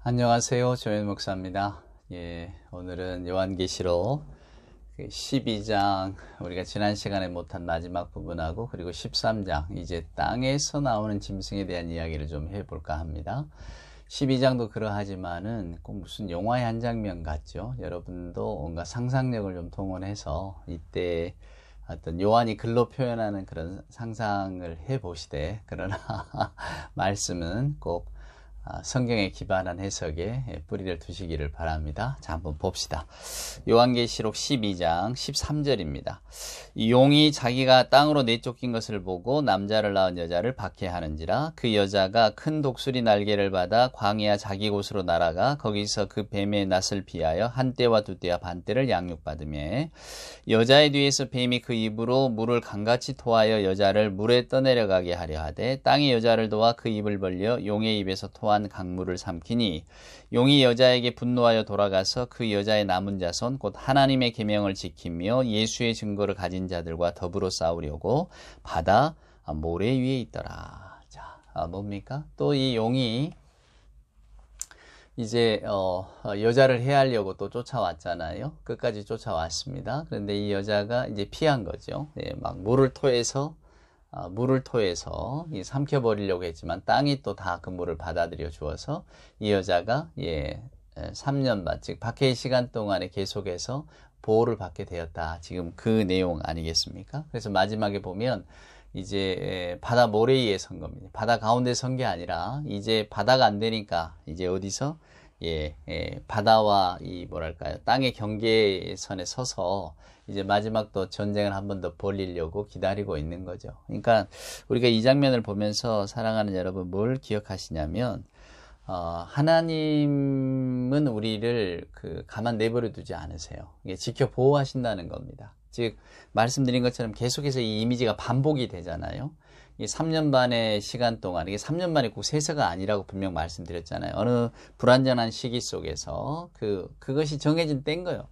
안녕하세요. 조현 목사입니다. 오늘은 요한계시록 12장 우리가 지난 시간에 못한 마지막 부분하고 그리고 13장 이제 땅에서 나오는 짐승에 대한 이야기를 좀 해볼까 합니다. 12장도 그러하지만은 꼭 무슨 영화의 한 장면 같죠. 여러분도 뭔가 상상력을 좀 동원해서 이때 어떤 요한이 글로 표현하는 그런 상상을 해보시되, 그러나 말씀은 꼭 성경에 기반한 해석에 뿌리를 두시기를 바랍니다. 자, 한번 봅시다. 요한계시록 12장 13절입니다. 용이 자기가 땅으로 내쫓긴 것을 보고 남자를 낳은 여자를 박해하는지라. 그 여자가 큰 독수리 날개를 받아 광야 자기 곳으로 날아가 거기서 그 뱀의 낯을 피하여 한 떼와 두 떼와 반 떼를 양육받으며, 여자의 뒤에서 뱀이 그 입으로 물을 강같이 토하여 여자를 물에 떠내려가게 하려 하되, 땅이 여자를 도와 그 입을 벌려 용의 입에서 토한 강물을 삼키니, 용이 여자에게 분노하여 돌아가서 그 여자의 남은 자손 곧 하나님의 계명을 지키며 예수의 증거를 가진 자들과 더불어 싸우려고 바다 모래 위에 있더라. 자, 뭡니까? 또 이 용이 이제 여자를 해하려고 또 쫓아왔잖아요. 끝까지 쫓아왔습니다. 그런데 이 여자가 이제 피한 거죠. 막 물을 토해서 삼켜버리려고 했지만 땅이 또 다 그 물을 받아들여 주어서 이 여자가 3년 반, 즉 박해의 시간 동안에 계속해서 보호를 받게 되었다. 지금 그 내용 아니겠습니까? 그래서 마지막에 보면 이제 바다 모래 위에 선 겁니다. 바다 가운데 선 게 아니라 이제 바다가 안 되니까 이제 어디서 바다와 이 뭐랄까요, 땅의 경계선에 서서 이제 마지막 또 전쟁을 한 번 더 벌리려고 기다리고 있는 거죠. 그러니까 우리가 이 장면을 보면서 사랑하는 여러분, 뭘 기억하시냐면 하나님은 우리를 가만 내버려 두지 않으세요. 이게 지켜 보호하신다는 겁니다. 즉 말씀드린 것처럼 계속해서 이 이미지가 반복이 되잖아요. 이 3년 반의 시간 동안, 이게 3년 반이 꼭 세서가 아니라고 분명 말씀드렸잖아요. 어느 불완전한 시기 속에서 그것이 정해진 때인 거예요.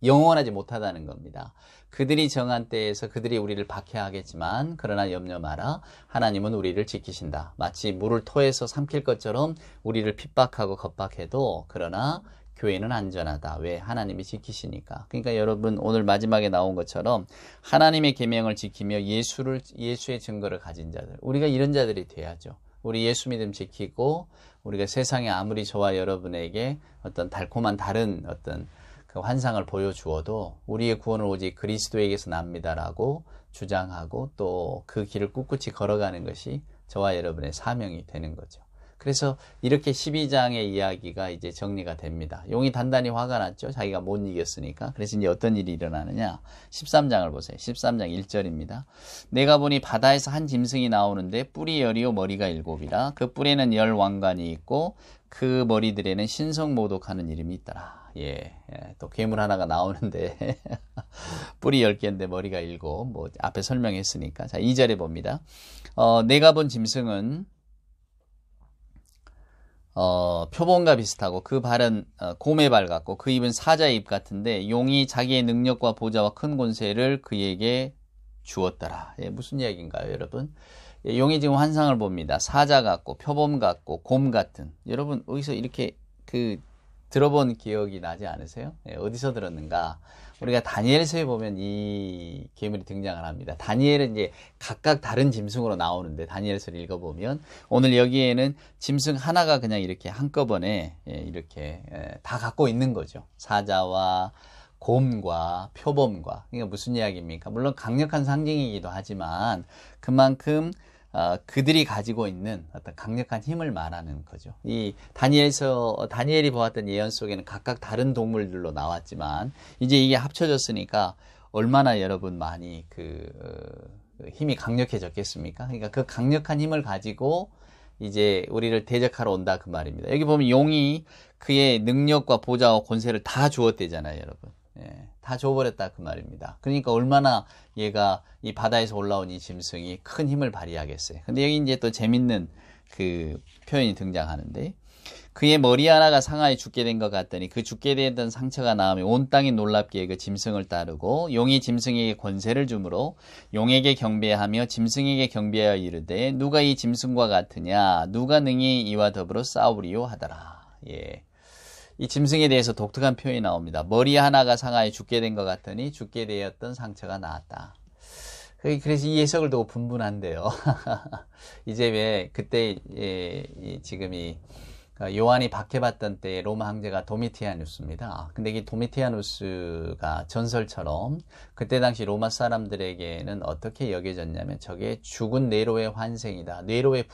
영원하지 못하다는 겁니다. 그들이 정한 때에서 그들이 우리를 박해하겠지만, 그러나 염려 마라. 하나님은 우리를 지키신다. 마치 물을 토해서 삼킬 것처럼 우리를 핍박하고 겁박해도 그러나 교회는 안전하다. 왜? 하나님이 지키시니까. 그러니까 여러분, 오늘 마지막에 나온 것처럼 하나님의 계명을 지키며 예수의 증거를 가진 자들, 우리가 이런 자들이 돼야죠. 우리 예수 믿음 지키고, 우리가 세상에 아무리 저와 여러분에게 어떤 달콤한 다른 어떤 그 환상을 보여주어도 우리의 구원은 오직 그리스도에게서 납니다라고 주장하고 또 그 길을 꿋꿋이 걸어가는 것이 저와 여러분의 사명이 되는 거죠. 그래서 이렇게 12장의 이야기가 이제 정리가 됩니다. 용이 단단히 화가 났죠. 자기가 못 이겼으니까. 그래서 이제 어떤 일이 일어나느냐. 13장을 보세요. 13장 1절입니다. 내가 보니 바다에서 한 짐승이 나오는데 뿔이 10이요 머리가 7이라. 그 뿔에는 10왕관이 있고 그 머리들에는 신성모독하는 이름이 있더라. 또 괴물 하나가 나오는데 뿔이 10개인데 머리가 7. 뭐 앞에 설명했으니까. 자, 2절에 봅니다. 내가 본 짐승은 표범과 비슷하고 그 발은 곰의 발 같고 그 입은 사자의 입 같은데, 용이 자기의 능력과 보좌와 큰 권세를 그에게 주었더라. 무슨 이야기인가요, 여러분? 용이 지금 환상을 봅니다. 사자 같고 표범 같고 곰 같은. 여러분 어디서 이렇게 들어본 기억이 나지 않으세요? 어디서 들었는가? 우리가 다니엘서에 보면 이 괴물이 등장을 합니다. 다니엘은 이제 각각 다른 짐승으로 나오는데, 다니엘서를 읽어보면 오늘 여기에는 짐승 하나가 그냥 이렇게 한꺼번에 이렇게 다 갖고 있는 거죠. 사자와 곰과 표범과. 그러니까 무슨 이야기입니까? 물론 강력한 상징이기도 하지만 그만큼 그들이 가지고 있는 어떤 강력한 힘을 말하는 거죠. 이 다니엘이 보았던 예언 속에는 각각 다른 동물들로 나왔지만 이제 이게 합쳐졌으니까 얼마나 여러분 많이 힘이 강력해졌겠습니까? 그러니까 그 강력한 힘을 가지고 이제 우리를 대적하러 온다, 그 말입니다. 여기 보면 용이 그의 능력과 보좌와 권세를 다 주었대잖아요, 여러분. 다 줘버렸다, 그 말입니다. 그러니까 얼마나 얘가 이 바다에서 올라온 이 짐승이 큰 힘을 발휘하겠어요. 근데 여기 이제 또 재밌는 그 표현이 등장하는데, 그의 머리 하나가 상하여 죽게 된 것 같더니 그 죽게 되던 상처가 나음에 온 땅이 놀랍게 그 짐승을 따르고 용이 짐승에게 권세를 주므로 용에게 경배하며 짐승에게 경배하여 이르되 누가 이 짐승과 같으냐 누가 능히 이와 더불어 싸우리요 하더라. 예. 이 짐승에 대해서 독특한 표현이 나옵니다. 머리 하나가 상하여 죽게 된 것 같더니 죽게 되었던 상처가 나았다. 그래서 이 해석을 두고 분분한데요. 이제 왜 그때 지금 요한이 박해받던 때 로마 황제가 도미티아누스입니다. 근데 이 도미티아누스가 전설처럼 그때 당시 로마 사람들에게는 어떻게 여겨졌냐면 저게 죽은 네로의 환생이다. 네로의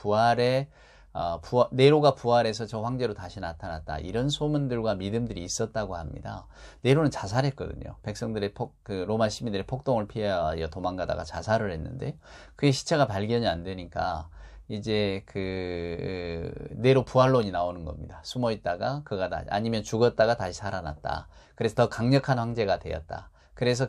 네로가 부활해서 저 황제로 다시 나타났다. 이런 소문들과 믿음들이 있었다고 합니다. 네로는 자살했거든요. 백성들의 로마 시민들의 폭동을 피하여 도망가다가 자살을 했는데 그의 시체가 발견이 안 되니까 이제 네로 부활론이 나오는 겁니다. 숨어 있다가 아니면 죽었다가 다시 살아났다. 그래서 더 강력한 황제가 되었다. 그래서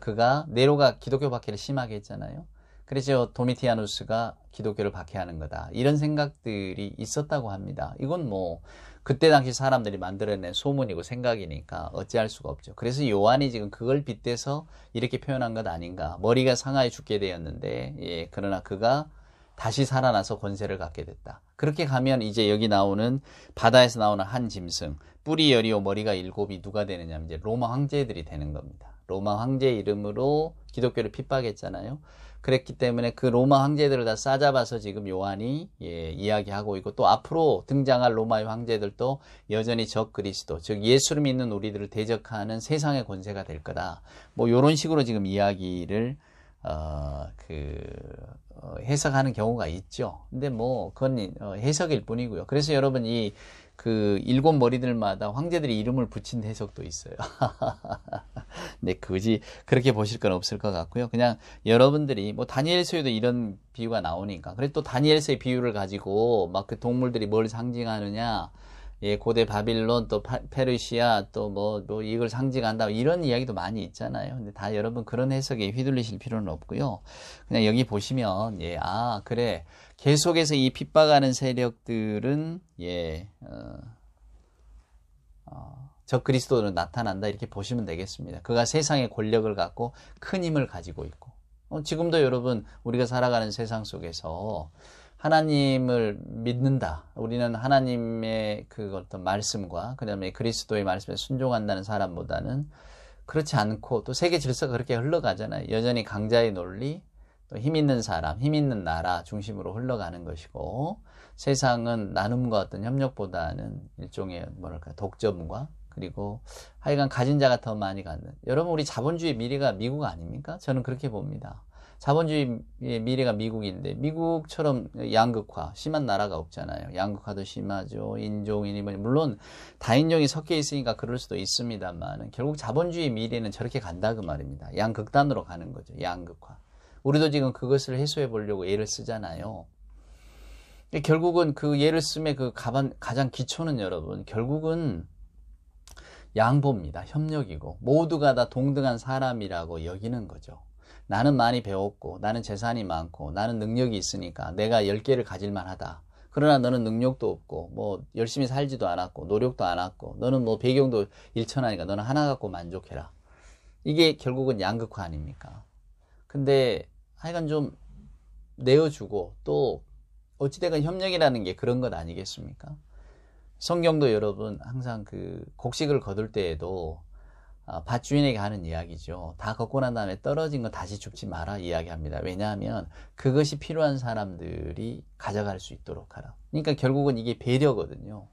네로가 기독교 박해를 심하게 했잖아요. 그래서 도미티아누스가 기독교를 박해하는 거다. 이런 생각들이 있었다고 합니다. 이건 뭐 그때 당시 사람들이 만들어낸 소문이고 생각이니까 어찌할 수가 없죠. 그래서 요한이 지금 그걸 빗대서 이렇게 표현한 것 아닌가. 머리가 상하여 죽게 되었는데 그러나 그가 다시 살아나서 권세를 갖게 됐다. 그렇게 가면 이제 여기 나오는 바다에서 나오는 한 짐승, 뿔이 10이요 머리가 7이 누가 되느냐, 이제 로마 황제들이 되는 겁니다. 로마 황제 이름으로 기독교를 핍박했잖아요. 그랬기 때문에 그 로마 황제들을 다 싸잡아서 지금 요한이 이야기하고 있고, 또 앞으로 등장할 로마의 황제들도 여전히 적 그리스도, 즉 예수를 믿는 우리들을 대적하는 세상의 권세가 될 거다. 뭐 이런 식으로 지금 이야기를 해석하는 경우가 있죠. 근데 뭐 그건 해석일 뿐이고요. 그래서 여러분 일곱 머리들마다 황제들이 이름을 붙인 해석도 있어요. 네, 굳이 그렇게 보실 건 없을 것 같고요. 그냥 여러분들이 뭐 다니엘서에도 이런 비유가 나오니까, 그래 또 다니엘서의 비유를 가지고 막 그 동물들이 뭘 상징하느냐, 고대 바빌론 또 페르시아 또 뭐 이걸 상징한다 이런 이야기도 많이 있잖아요. 근데 다 여러분 그런 해석에 휘둘리실 필요는 없고요. 그냥 여기 보시면 그래, 계속해서 이 핍박하는 세력들은 적 그리스도로 나타난다 이렇게 보시면 되겠습니다. 그가 세상의 권력을 갖고 큰 힘을 가지고 있고, 지금도 여러분 우리가 살아가는 세상 속에서 하나님을 믿는다, 우리는 하나님의 어떤 말씀과 그 다음에 그리스도의 말씀에 순종한다는 사람보다는 그렇지 않고, 또 세계 질서가 그렇게 흘러가잖아요. 여전히 강자의 논리, 또 힘 있는 사람, 힘 있는 나라 중심으로 흘러가는 것이고, 세상은 나눔과 어떤 협력보다는 일종의 독점과, 그리고 하여간 가진 자가 더 많이 갖는, 여러분 우리 자본주의 미래가 미국 아닙니까? 저는 그렇게 봅니다. 자본주의의 미래가 미국인데, 미국처럼 양극화 심한 나라가 없잖아요. 양극화도 심하죠. 인종이니 물론 다인종이 섞여 있으니까 그럴 수도 있습니다만, 결국 자본주의 미래는 저렇게 간다 그 말입니다. 양극단으로 가는 거죠. 양극화. 우리도 지금 그것을 해소해 보려고 애를 쓰잖아요. 결국은 그 예를 쓰면 가장 기초는 여러분 결국은 양보입니다. 협력이고, 모두가 다 동등한 사람이라고 여기는 거죠. 나는 많이 배웠고, 나는 재산이 많고, 나는 능력이 있으니까 내가 10개를 가질만 하다. 그러나 너는 능력도 없고, 뭐 열심히 살지도 않았고, 노력도 안 했고, 너는 뭐 배경도 일천하니까 너는 하나 갖고 만족해라. 이게 결국은 양극화 아닙니까? 근데 하여간 좀 내어주고, 또 어찌되건 협력이라는 게 그런 것 아니겠습니까? 성경도 여러분 항상 곡식을 거둘 때에도 밭주인에게 하는 이야기죠. 다 걷고 난 다음에 떨어진 거 다시 줍지 마라 이야기합니다. 왜냐하면 그것이 필요한 사람들이 가져갈 수 있도록 하라. 그러니까 결국은 이게 배려거든요.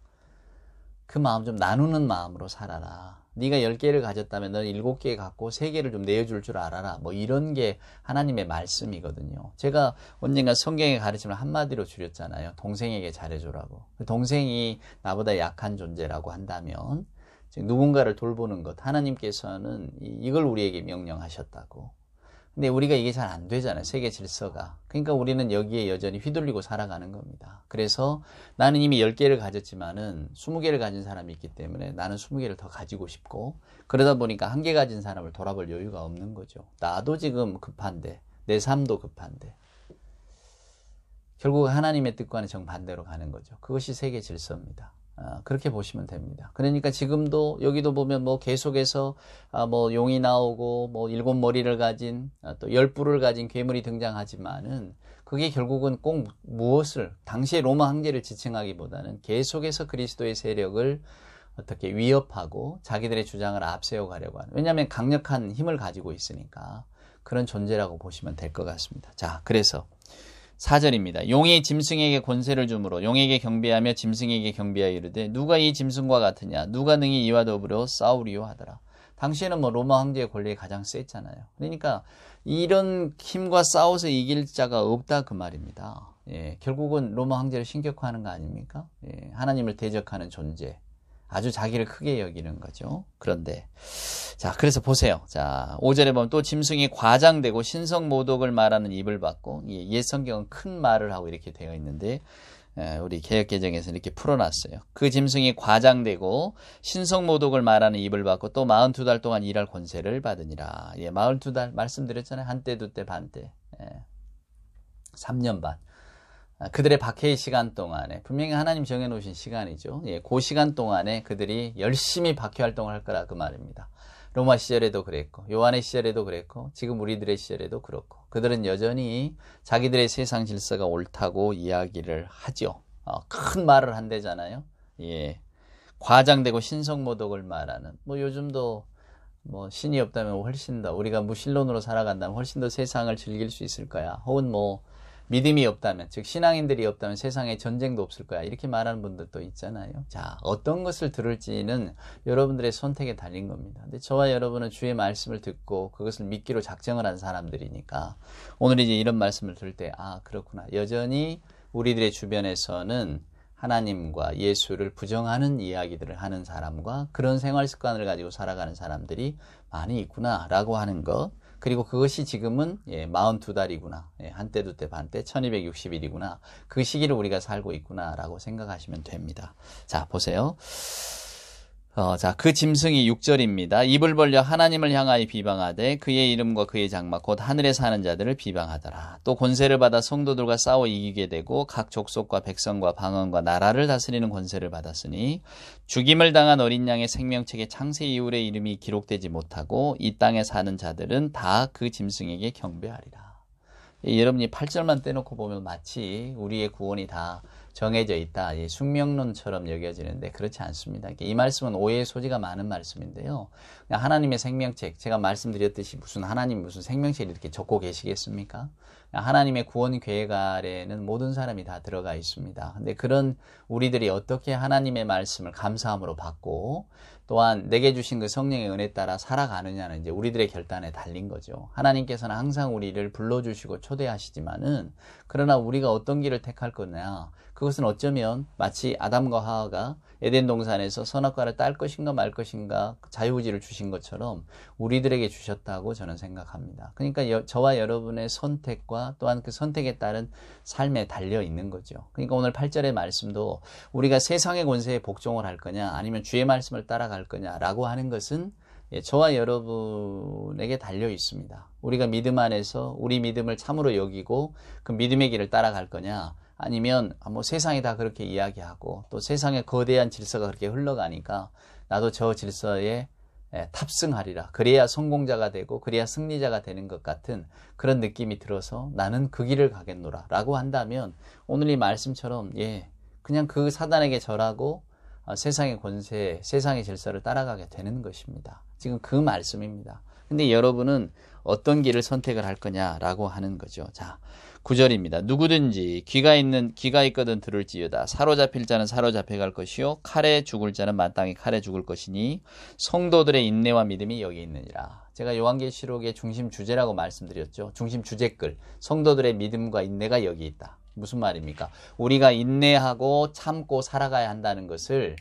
그 마음 좀 나누는 마음으로 살아라. 네가 10개를 가졌다면 너는 7개 갖고 3개를 좀 내어줄 줄 알아라. 뭐 이런 게 하나님의 말씀이거든요. 제가 언젠가 성경의 가르침을 한마디로 줄였잖아요. 동생에게 잘해주라고. 동생이 나보다 약한 존재라고 한다면 누군가를 돌보는 것, 하나님께서는 이걸 우리에게 명령하셨다고. 근데 우리가 이게 잘 안 되잖아요. 세계 질서가. 그러니까 우리는 여기에 여전히 휘둘리고 살아가는 겁니다. 그래서 나는 이미 10개를 가졌지만은 20개를 가진 사람이 있기 때문에 나는 20개를 더 가지고 싶고, 그러다 보니까 1개 가진 사람을 돌아볼 여유가 없는 거죠. 나도 지금 급한데, 내 삶도 급한데. 결국 하나님의 뜻과는 정반대로 가는 거죠. 그것이 세계 질서입니다. 그렇게 보시면 됩니다. 그러니까 지금도 여기도 보면 뭐 계속해서 뭐 용이 나오고 뭐 7머리를 가진 또 10뿔을 가진 괴물이 등장하지만은 그게 결국은 꼭 무엇을 당시의 로마 황제를 지칭하기보다는 계속해서 그리스도의 세력을 어떻게 위협하고 자기들의 주장을 앞세워 가려고 하는, 왜냐하면 강력한 힘을 가지고 있으니까 그런 존재라고 보시면 될 것 같습니다. 자, 그래서 4절입니다. 용이 짐승에게 권세를 주므로 용에게 경배하며 짐승에게 경배하여 이르되 누가 이 짐승과 같으냐, 누가 능히 이와 더불어 싸우리요 하더라. 당시에는 뭐 로마 황제의 권력이 가장 셌잖아요. 그러니까 이런 힘과 싸워서 이길 자가 없다 그 말입니다. 예, 결국은 로마 황제를 신격화하는 거 아닙니까? 예, 하나님을 대적하는 존재, 아주 자기를 크게 여기는 거죠. 그런데 자, 그래서 보세요. 자, 5절에 보면 또 짐승이 과장되고 신성모독을 말하는 입을 받고, 옛 성경은 큰 말을 하고 이렇게 되어 있는데 우리 개역개정에서 이렇게 풀어놨어요. 그 짐승이 과장되고 신성모독을 말하는 입을 받고 또 42달 동안 일할 권세를 받으니라. 예, 42달 말씀드렸잖아요. 한때, 두때, 반때. 3년 반. 그들의 박해의 시간 동안에, 분명히 하나님 정해놓으신 시간이죠. 예, 그 시간 동안에 그들이 열심히 박해 활동을 할 거라 그 말입니다. 로마 시절에도 그랬고, 요한의 시절에도 그랬고, 지금 우리들의 시절에도 그렇고, 그들은 여전히 자기들의 세상 질서가 옳다고 이야기를 하죠. 큰 말을 한대잖아요. 예, 과장되고 신성모독을 말하는, 뭐 요즘도 뭐 신이 없다면 훨씬 더, 우리가 무신론으로 살아간다면 훨씬 더 세상을 즐길 수 있을 거야. 혹은 뭐 믿음이 없다면, 즉 신앙인들이 없다면 세상에 전쟁도 없을 거야, 이렇게 말하는 분들도 있잖아요. 자, 어떤 것을 들을지는 여러분들의 선택에 달린 겁니다. 근데 저와 여러분은 주의 말씀을 듣고 그것을 믿기로 작정을 한 사람들이니까 오늘 이제 이런 말씀을 들을 때, 그렇구나, 여전히 우리들의 주변에서는 하나님과 예수를 부정하는 이야기들을 하는 사람과 그런 생활 습관을 가지고 살아가는 사람들이 많이 있구나 라고 하는 것, 그리고 그것이 지금은 42달이구나. 한때, 두때, 반때, 1260일이구나. 그 시기를 우리가 살고 있구나 라고 생각하시면 됩니다. 자, 보세요. 자, 그 짐승이 6절입니다. 입을 벌려 하나님을 향하여 비방하되 그의 이름과 그의 장막 곧 하늘에 사는 자들을 비방하더라. 또 권세를 받아 성도들과 싸워 이기게 되고 각 족속과 백성과 방언과 나라를 다스리는 권세를 받았으니 죽임을 당한 어린 양의 생명책에 창세 이후의 이름이 기록되지 못하고 이 땅에 사는 자들은 다 그 짐승에게 경배하리라. 여러분이 8절만 떼놓고 보면 마치 우리의 구원이 다 정해져 있다, 숙명론처럼 여겨지는데 그렇지 않습니다. 이 말씀은 오해의 소지가 많은 말씀인데요. 하나님의 생명책, 제가 말씀드렸듯이 무슨 하나님 무슨 생명책을 이렇게 적고 계시겠습니까? 하나님의 구원 계획 아래는 모든 사람이 다 들어가 있습니다. 근데 그런 우리들이 어떻게 하나님의 말씀을 감사함으로 받고 또한 내게 주신 그 성령의 은혜 따라 살아가느냐는 이제 우리들의 결단에 달린 거죠. 하나님께서는 항상 우리를 불러주시고 초대하시지만은, 그러나 우리가 어떤 길을 택할 거냐, 그것은 어쩌면 마치 아담과 하와가 에덴 동산에서 선악과를 딸 것인가 말 것인가 자유의지를 주신 것처럼 우리들에게 주셨다고 저는 생각합니다. 그러니까 저와 여러분의 선택과 또한 그 선택에 따른 삶에 달려 있는 거죠. 그러니까 오늘 8절의 말씀도 우리가 세상의 권세에 복종을 할 거냐 아니면 주의 말씀을 따라갈 거냐라고 하는 것은 저와 여러분에게 달려 있습니다. 우리가 믿음 안에서 우리 믿음을 참으로 여기고 그 믿음의 길을 따라갈 거냐, 아니면 뭐 세상이 다 그렇게 이야기하고 또 세상의 거대한 질서가 그렇게 흘러가니까 나도 저 질서에 탑승하리라, 그래야 성공자가 되고 그래야 승리자가 되는 것 같은 그런 느낌이 들어서 나는 그 길을 가겠노라 라고 한다면, 오늘 이 말씀처럼 그냥 그 사단에게 절하고 세상의 권세, 세상의 질서를 따라가게 되는 것입니다. 지금 그 말씀입니다. 근데 여러분은 어떤 길을 선택을 할 거냐라고 하는 거죠. 자, 9절입니다. 누구든지 귀가 있거든 들을지어다. 사로잡힐 자는 사로잡혀갈 것이요 칼에 죽을 자는 마땅히 칼에 죽을 것이니 성도들의 인내와 믿음이 여기 있느니라. 제가 요한계시록의 중심 주제라고 말씀드렸죠. 중심 주제글, 성도들의 믿음과 인내가 여기 있다. 무슨 말입니까? 우리가 인내하고 참고 살아가야 한다는 것을,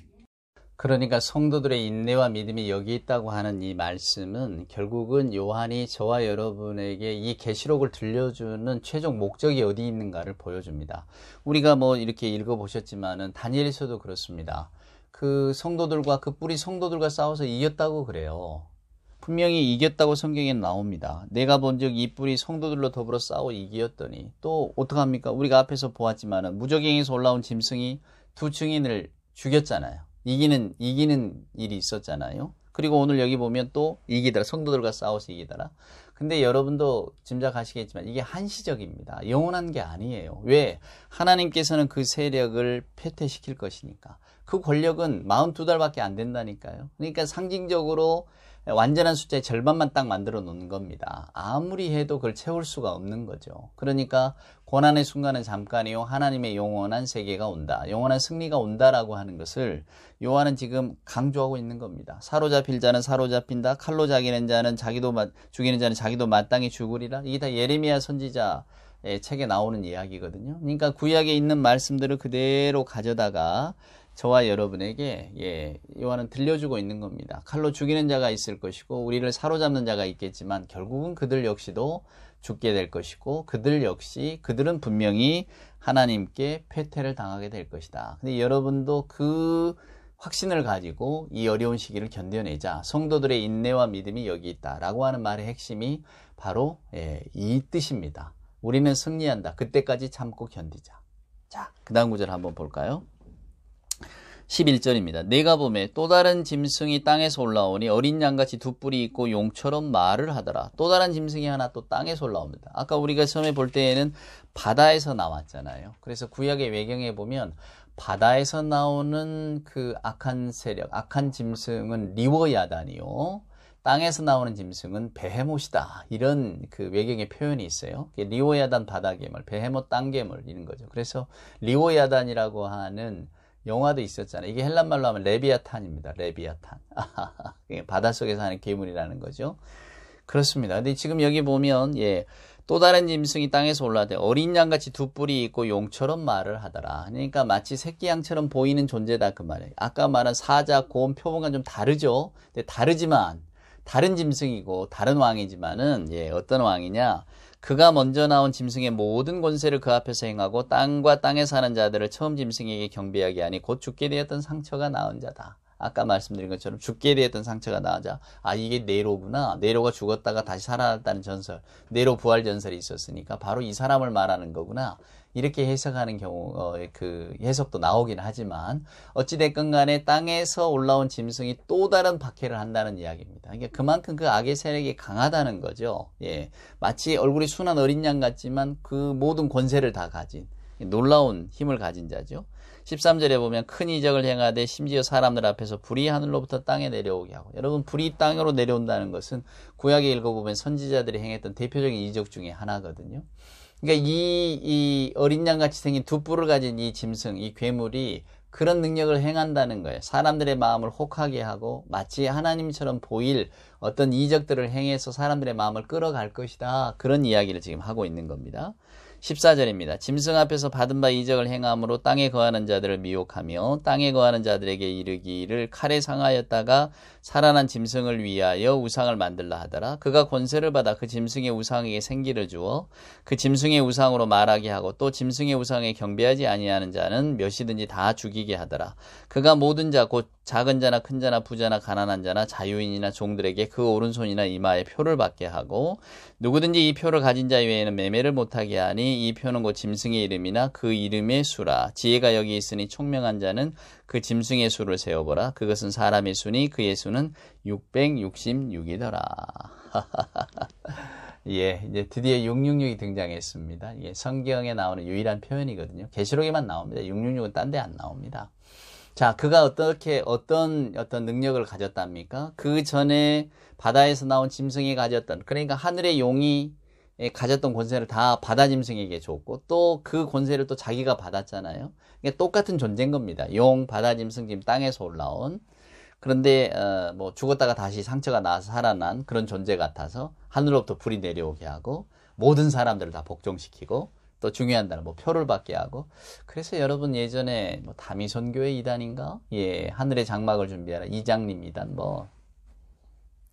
그러니까 성도들의 인내와 믿음이 여기 있다고 하는 이 말씀은 결국은 요한이 저와 여러분에게 이 계시록을 들려주는 최종 목적이 어디 있는가를 보여줍니다. 우리가 뭐 이렇게 읽어보셨지만은 다니엘에서도 그렇습니다. 그 성도들과 그 뿌리 성도들과 싸워서 이겼다고 그래요. 분명히 이겼다고 성경에 나옵니다. 내가 본즉 이 뿔이 성도들로 더불어 싸워 이기었더니 또 어떡합니까? 우리가 앞에서 보았지만은 무적행에서 올라온 짐승이 두 증인을 죽였잖아요. 이기는 일이 있었잖아요. 그리고 오늘 여기 보면 또 이기더라. 성도들과 싸워서 이기더라. 근데 여러분도 짐작하시겠지만 이게 한시적입니다. 영원한 게 아니에요. 왜? 하나님께서는 그 세력을 패퇴시킬 것이니까. 그 권력은 42달밖에 안 된다니까요. 그러니까 상징적으로 완전한 숫자의 절반만 딱 만들어 놓는 겁니다. 아무리 해도 그걸 채울 수가 없는 거죠. 그러니까 고난의 순간은 잠깐이요. 하나님의 영원한 세계가 온다. 영원한 승리가 온다라고 하는 것을 요한은 지금 강조하고 있는 겁니다. 사로잡힐 자는 사로잡힌다. 칼로 죽이는 자는 자기도 마땅히 죽으리라. 이게 다 예레미야 선지자의 책에 나오는 이야기거든요. 그러니까 구약에 있는 말씀들을 그대로 가져다가 저와 여러분에게 요한은 들려주고 있는 겁니다. 칼로 죽이는 자가 있을 것이고 우리를 사로잡는 자가 있겠지만 결국은 그들 역시도 죽게 될 것이고 그들은 분명히 하나님께 패퇴를 당하게 될 것이다. 근데 여러분도 그 확신을 가지고 이 어려운 시기를 견뎌내자. 성도들의 인내와 믿음이 여기 있다라고 하는 말의 핵심이 바로 이 뜻입니다. 우리는 승리한다. 그때까지 참고 견디자. 자, 그 다음 구절 한번 볼까요? 11절입니다. 내가 보매 또 다른 짐승이 땅에서 올라오니 어린 양같이 두 뿔이 있고 용처럼 말을 하더라. 또 다른 짐승이 하나 또 땅에서 올라옵니다. 아까 우리가 처음에 볼 때에는 바다에서 나왔잖아요. 그래서 구약의 외경에 보면 바다에서 나오는 그 악한 세력, 악한 짐승은 리워야단이요. 땅에서 나오는 짐승은 베헤못이다. 이런 그 외경의 표현이 있어요. 리워야단 바다괴물, 베헤못 땅괴물 이런 거죠. 그래서 리워야단이라고 하는 영화도 있었잖아요. 이게 헬란말로 하면 레비아탄입니다. 레비아탄. 바닷속에 사는 괴물이라는 거죠. 그렇습니다. 근데 지금 여기 보면 또 다른 짐승이 땅에서 올라오되 어린 양같이 두 뿔이 있고 용처럼 말을 하더라. 그러니까 마치 새끼 양처럼 보이는 존재다 그 말이에요. 아까 말한 사자, 곰, 표범과 좀 다르죠. 근데 다르지만 다른 짐승이고 다른 왕이지만은 어떤 왕이냐? 그가 먼저 나온 짐승의 모든 권세를 그 앞에서 행하고 땅과 땅에 사는 자들을 처음 짐승에게 경배하게 하니 곧 죽게 되었던 상처가 나은 자다. 아까 말씀드린 것처럼 죽게 되었던 상처가 나자 이게 네로구나. 네로가 죽었다가 다시 살아났다는 전설, 네로 부활 전설이 있었으니까 바로 이 사람을 말하는 거구나. 이렇게 해석하는 경우 그 해석도 나오긴 하지만 어찌됐건 간에 땅에서 올라온 짐승이 또 다른 박해를 한다는 이야기입니다. 그러니까 그만큼 그 악의 세력이 강하다는 거죠. 마치 얼굴이 순한 어린 양 같지만 그 모든 권세를 다 가진 놀라운 힘을 가진 자죠. 13절에 보면 큰 이적을 행하되 심지어 사람들 앞에서 불이 하늘로부터 땅에 내려오게 하고, 여러분 불이 땅으로 내려온다는 것은 구약에 읽어보면 선지자들이 행했던 대표적인 이적 중에 하나거든요. 그러니까 이 어린 양같이 생긴 두 뿔을 가진 이 짐승, 이 괴물이 그런 능력을 행한다는 거예요. 사람들의 마음을 혹하게 하고 마치 하나님처럼 보일 어떤 이적들을 행해서 사람들의 마음을 끌어갈 것이다. 그런 이야기를 지금 하고 있는 겁니다. 14절입니다. 짐승 앞에서 받은 바 이적을 행함으로 땅에 거하는 자들을 미혹하며 땅에 거하는 자들에게 이르기를 칼에 상하였다가 살아난 짐승을 위하여 우상을 만들라 하더라. 그가 권세를 받아 그 짐승의 우상에게 생기를 주어 그 짐승의 우상으로 말하게 하고 또 짐승의 우상에 경배하지 아니하는 자는 몇이든지 다 죽이게 하더라. 그가 모든 자 곧 작은 자나 큰 자나 부자나 가난한 자나 자유인이나 종들에게 그 오른손이나 이마에 표를 받게 하고 누구든지 이 표를 가진 자 외에는 매매를 못하게 하니 이 표는 곧 짐승의 이름이나 그 이름의 수라. 지혜가 여기 있으니 총명한 자는 그 짐승의 수를 세어보라. 그것은 사람의 수니 그의 수는 666이더라. 이제 드디어 666이 등장했습니다. 이게 성경에 나오는 유일한 표현이거든요. 계시록에만 나옵니다. 666은 딴 데 안 나옵니다. 자, 그가 어떤 능력을 가졌답니까? 그 전에 바다에서 나온 짐승이 가졌던, 그러니까 하늘의 용이 가졌던 권세를 다 바다 짐승에게 줬고, 또 그 권세를 또 자기가 받았잖아요. 그러니까 똑같은 존재인 겁니다. 용, 바다 짐승, 지금 땅에서 올라온. 그런데, 죽었다가 다시 상처가 나서 살아난 그런 존재 같아서 하늘로부터 불이 내려오게 하고, 모든 사람들을 다 복종시키고, 또 중요한 단어, 표를 받게 하고. 그래서 여러분 예전에 다미선교회 이단인가? 하늘의 장막을 준비하라. 이장님 이단,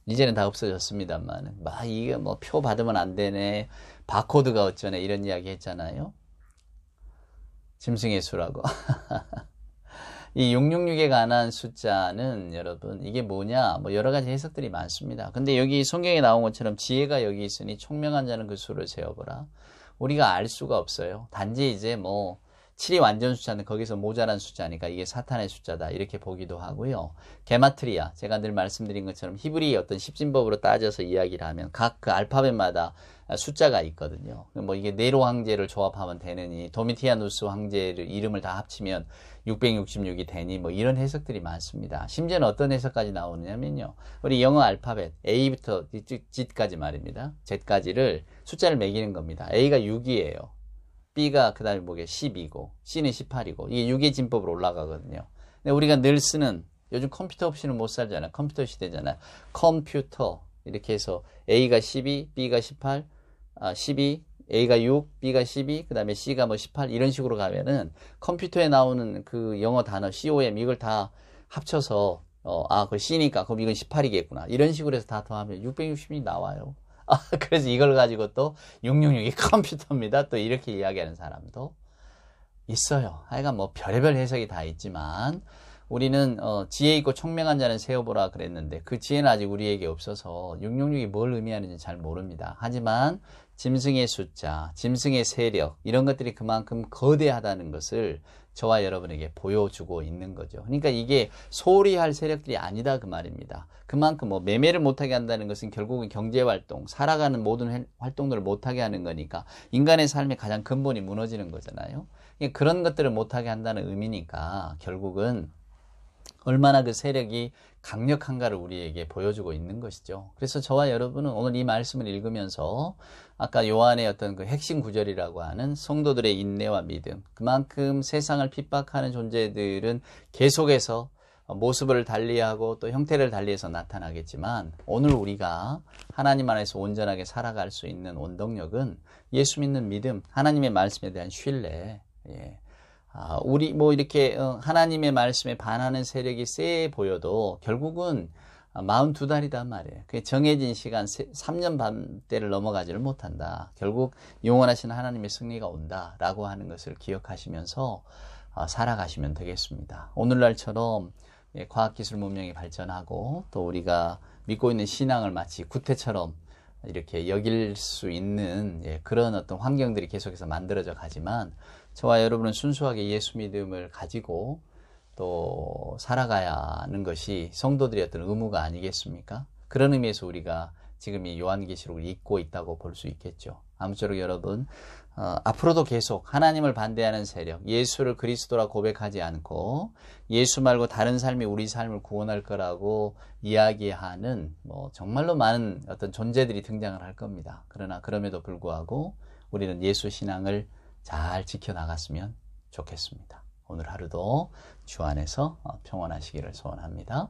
이제는 다 없어졌습니다만, 이게 표 받으면 안 되네. 바코드가 어쩌네. 이런 이야기 했잖아요. 짐승의 수라고. 이 666에 관한 숫자는 여러분 이게 뭐냐? 뭐 여러 가지 해석들이 많습니다. 근데 여기 성경에 나온 것처럼 지혜가 여기 있으니 총명한 자는 그 수를 세어보라. 우리가 알 수가 없어요. 단지 이제 뭐 7이 완전 숫자는 거기서 모자란 숫자니까 이게 사탄의 숫자다 이렇게 보기도 하고요. 게마트리아, 제가 늘 말씀드린 것처럼 히브리 어떤 십진법으로 따져서 이야기를 하면 각 그 알파벳마다 숫자가 있거든요. 뭐 이게 네로 황제를 조합하면 되느니 도미티아누스 황제를 이름을 다 합치면 666이 되니 뭐 이런 해석들이 많습니다. 심지어는 어떤 해석까지 나오느냐면요. 우리 영어 알파벳 A부터 Z까지 말입니다. Z까지를 숫자를 매기는 겁니다. A가 6이에요. B가 그 다음에 뭐게 10이고 C는 18이고 이게 6의 진법으로 올라가거든요. 근데 우리가 늘 쓰는 요즘 컴퓨터 없이는 못 살잖아요. 컴퓨터 시대잖아요. 컴퓨터 이렇게 해서 A가 12, B가 18, 12, A가 6, B가 12, 그 다음에 C가 뭐 18 이런 식으로 가면은 컴퓨터에 나오는 그 영어 단어 COM 이걸 다 합쳐서 그 C니까 그럼 이건 18이겠구나 이런 식으로 해서 다 더하면 660이 나와요. 그래서 이걸 가지고 또 666이 컴퓨터입니다. 또 이렇게 이야기하는 사람도 있어요. 하여간 뭐 별의별 해석이 다 있지만 우리는 지혜 있고 총명한 자는 세어보라 그랬는데 그 지혜는 아직 우리에게 없어서 666이 뭘 의미하는지 잘 모릅니다. 하지만 짐승의 숫자, 짐승의 세력 이런 것들이 그만큼 거대하다는 것을 저와 여러분에게 보여주고 있는 거죠. 그러니까 이게 소홀히 할 세력들이 아니다 그 말입니다. 그만큼 뭐 매매를 못하게 한다는 것은 결국은 경제활동, 살아가는 모든 활동들을 못하게 하는 거니까 인간의 삶의 가장 근본이 무너지는 거잖아요. 그런 것들을 못하게 한다는 의미니까 결국은 얼마나 그 세력이 강력한가를 우리에게 보여주고 있는 것이죠. 그래서 저와 여러분은 오늘 이 말씀을 읽으면서 아까 요한의 어떤 그 핵심 구절이라고 하는 성도들의 인내와 믿음, 그만큼 세상을 핍박하는 존재들은 계속해서 모습을 달리하고 또 형태를 달리해서 나타나겠지만 오늘 우리가 하나님 안에서 온전하게 살아갈 수 있는 원동력은 예수 믿는 믿음, 하나님의 말씀에 대한 신뢰, 우리 뭐 이렇게 하나님의 말씀에 반하는 세력이 세 보여도 결국은 42달이단 말이에요. 그게 정해진 시간 3년 반대를 넘어가지를 못한다. 결국 영원하신 하나님의 승리가 온다라고 하는 것을 기억하시면서 살아가시면 되겠습니다. 오늘날처럼 과학기술 문명이 발전하고 또 우리가 믿고 있는 신앙을 마치 구태처럼 이렇게 여길 수 있는 그런 어떤 환경들이 계속해서 만들어져 가지만 저와 여러분은 순수하게 예수 믿음을 가지고 또 살아가야 하는 것이 성도들의 어떤 의무가 아니겠습니까? 그런 의미에서 우리가 지금 이 요한계시록을 읽고 있다고 볼 수 있겠죠. 아무쪼록 여러분 앞으로도 계속 하나님을 반대하는 세력, 예수를 그리스도라 고백하지 않고 예수 말고 다른 삶이 우리 삶을 구원할 거라고 이야기하는 뭐 정말로 많은 어떤 존재들이 등장을 할 겁니다. 그러나 그럼에도 불구하고 우리는 예수 신앙을 잘 지켜나갔으면 좋겠습니다. 오늘 하루도 주 안에서 평안하시기를 소원합니다.